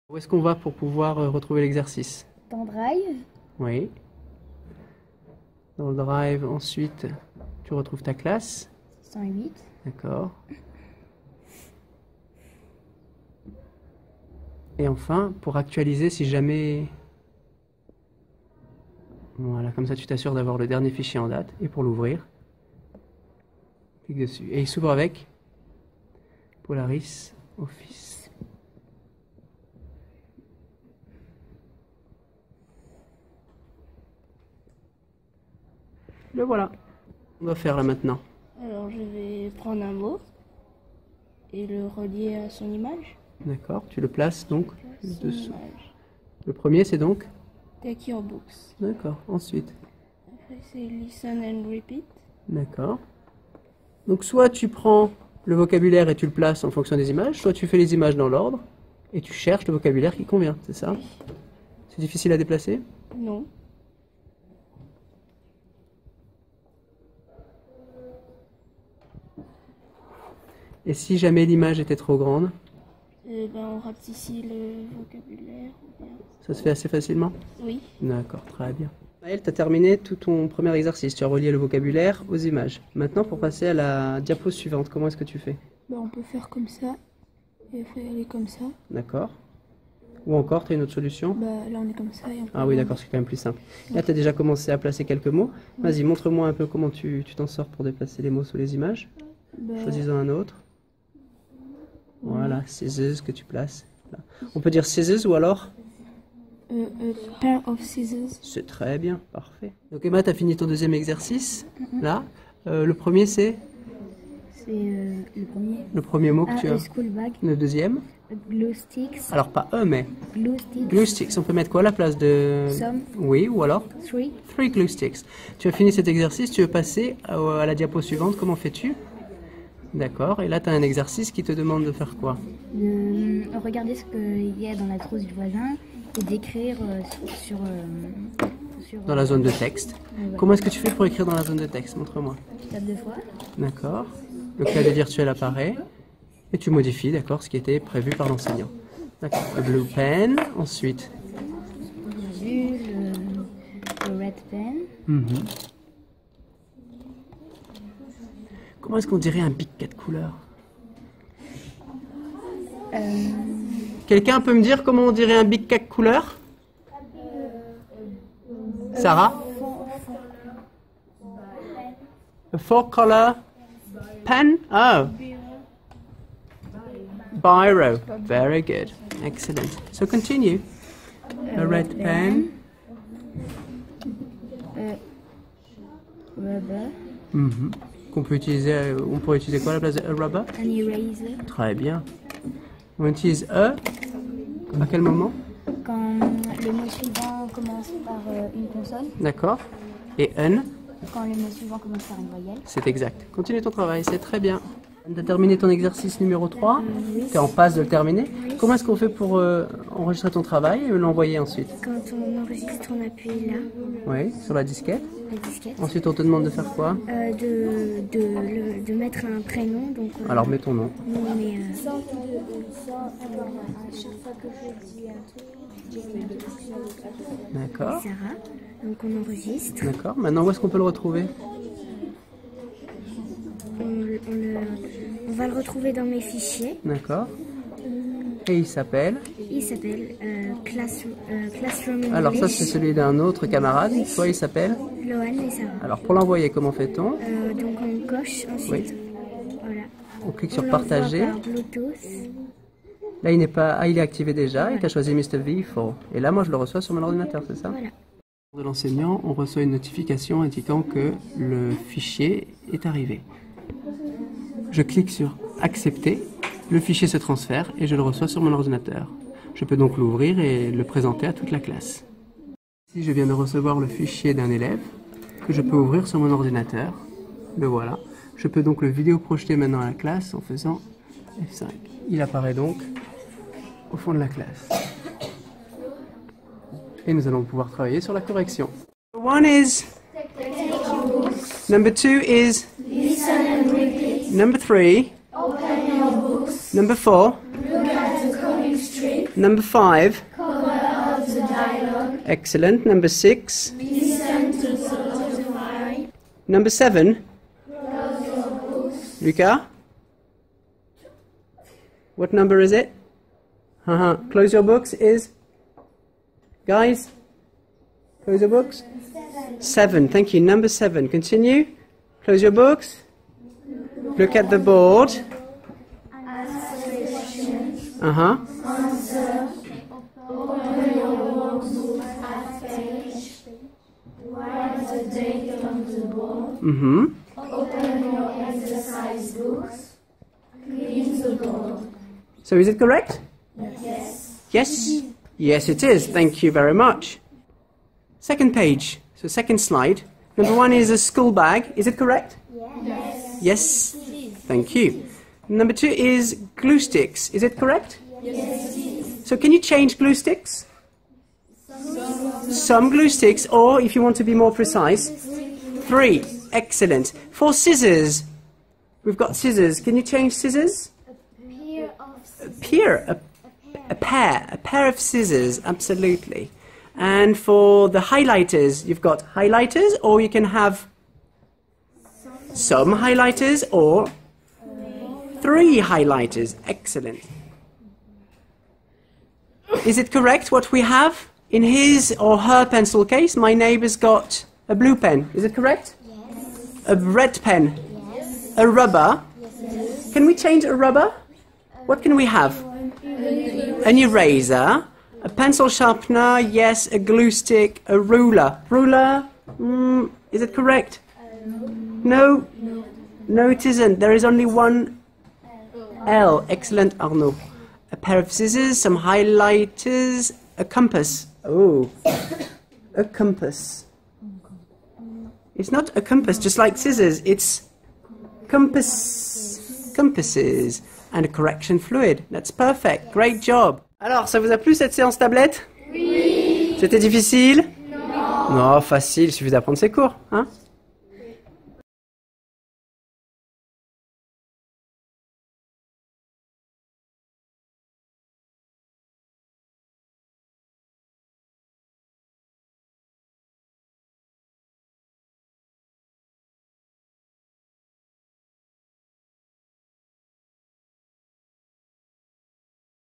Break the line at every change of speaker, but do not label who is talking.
Où est-ce qu'on va pour pouvoir retrouver l'exercice?
Dans Drive.
Oui. Dans le Drive, ensuite, tu retrouves ta classe.
608.
D'accord. Et enfin, pour actualiser, si jamais... Voilà, comme ça tu t'assures d'avoir le dernier fichier en date. Et pour l'ouvrir, clique dessus. Et il s'ouvre avec Polaris Office. Le voilà. On va faire là maintenant.
Alors je vais prendre un mot et le relier à son image.
D'accord, tu le places donc
Son
dessous.
image.
Le premier c'est donc?
Take your books.
D'accord, ensuite.
Après c'est listen and repeat.
D'accord. Donc soit tu prends le vocabulaire et tu le places en fonction des images, soit tu fais les images dans l'ordre et tu cherches le vocabulaire qui convient, c'est ça? C'est difficile à déplacer?
Non.
Et si jamais l'image était trop grande,
On rapetit le vocabulaire. Ou bien...
ça se fait assez facilement?
Oui.
D'accord, très bien. Maëlle, tu as terminé tout ton premier exercice. Tu as relié le vocabulaire aux images. Maintenant, pour passer à la diapo suivante, comment est-ce que tu fais?
On peut faire comme ça et après aller comme ça.
D'accord. Ou encore, tu as une autre solution?
Là on est comme ça et on peut...
Ah oui, d'accord, c'est quand même plus simple. Là, tu as déjà commencé à placer quelques mots. Vas-y, montre-moi un peu comment tu t'en sors pour déplacer les mots sous les images. Choisis-en un autre. Voilà, scissors que tu places. Là. On peut dire scissors ou alors?
A pair of scissors.
C'est très bien, parfait. Donc Emma, tu as fini ton deuxième exercice. Là, le premier c'est?
C'est le premier.
Le premier mot que tu as.
School bag.
Le deuxième?
Glue sticks.
Alors pas mais
Glue sticks.
glue sticks. On peut mettre quoi à la place de?
Some.
Oui, ou alors?
Three
glue sticks. Tu as fini cet exercice, tu veux passer à la diapo suivante. Comment fais-tu? D'accord, et là tu as un exercice qui te demande de faire quoi?
Regarder ce qu'il y a dans la trousse du voisin et d'écrire sur
Dans la zone de texte.
ouais.
Comment est-ce que tu fais pour écrire dans la zone de texte? Montre-moi.
Tu tapes 2 fois.
D'accord. Le clavier virtuel apparaît. Et tu modifies, d'accord, ce qui était prévu par l'enseignant. D'accord. Le blue pen, ensuite.
J'ai vu le red pen.
Comment est-ce qu'on dirait un Bic 4 couleurs? Quelqu'un peut me dire comment on dirait un Bic 4 couleurs? Sarah? A 4-color pen? Oh. Biro. Very good. Excellent. So continue. A red pen.
Rubber.
On pourrait utiliser quoi à la place de a rubber?
An eraser.
Très bien. On utilise à quel moment?
Quand le mot suivant commence par une consonne.
D'accord. Et un?
Quand le mot suivant commence par une voyelle.
C'est exact. Continue ton travail, c'est très bien. Tu as terminé ton exercice numéro 3.
Oui.
Tu es en passe de le terminer. Comment est-ce qu'on fait pour enregistrer ton travail et l'envoyer ensuite?
Quand on enregistre, on appuie là,
Oui, sur la disquette.
la disquette.
Ensuite, on te demande de faire quoi?
De mettre un prénom. Donc,
Alors, mets ton nom.
nous, on met,
à chaque fois que je dis un truc, je dis
D'accord.
Sarah. Donc on enregistre.
D'accord. Maintenant, où est-ce qu'on peut le retrouver?
On va le retrouver dans mes fichiers.
D'accord. Et il s'appelle?
Il s'appelle Classroom English.
Alors ça, c'est celui d'un autre camarade. Toi, il s'appelle?
Lohan et Sarah.
Alors, pour l'envoyer, comment fait-on?
Donc on coche ensuite. Voilà.
On clique
On
sur
l'envoie
partager.
par Bluetooth.
Là, il n'est pas... Ah, il est activé déjà. Et tu as choisi Mr. V4. Et là, moi, je le reçois sur mon ordinateur, c'est ça?
Voilà.
De l'enseignant, on reçoit une notification indiquant que le fichier est arrivé. Je clique sur accepter. Le fichier se transfère et je le reçois sur mon ordinateur. Je peux donc l'ouvrir et le présenter à toute la classe. Ici, je viens de recevoir le fichier d'un élève que je peux ouvrir sur mon ordinateur. Le voilà. Je peux donc le vidéo projeter maintenant à la classe en faisant F5. Il apparaît donc au fond de la classe. Et nous allons pouvoir travailler sur la correction. One is... Number 2 is... Number 3... Number 4...
Look at the comic strip.
Number 5. Excellent. Number 6. Number 7. Lucas? What number is it? Close your books is? Guys? Close your books? 7. Thank you. Number 7. Continue. Close your books. Look at the board. So is it correct? Yes? Yes, it is. Thank you very much. Second page. So second slide. Number 1 is a school bag. Is it correct?
Yes.
Yes? Thank you. Number 2 is glue sticks. Is it correct?
Yes.
So can you change glue sticks? Some glue sticks, or if you want to be more precise, 3. Excellent. For scissors, we've got scissors. Can you change scissors? A pair of scissors, absolutely. And for the highlighters, you've got highlighters, or you can have some highlighters, or 3 highlighters. Excellent. Is it correct what we have? In his or her pencil case, my neighbor's got a blue pen. Is it correct?
Yes.
A red pen?
Yes.
A rubber?
Yes.
Can we change a rubber? What can we have? An eraser, a pencil sharpener, yes, a glue stick, a ruler. Ruler, is it correct? No? No, it isn't. There is only one L. Excellent, Arnaud. A pair of scissors, some highlighters, a compass. Oh, a compass. It's not a compass, just like scissors. It's compasses. And a correction fluid. That's perfect. Great job. Alors, ça vous a plu cette séance tablette? Oui. C'était difficile? Non. Non, facile. Il suffit d'apprendre ses cours, hein?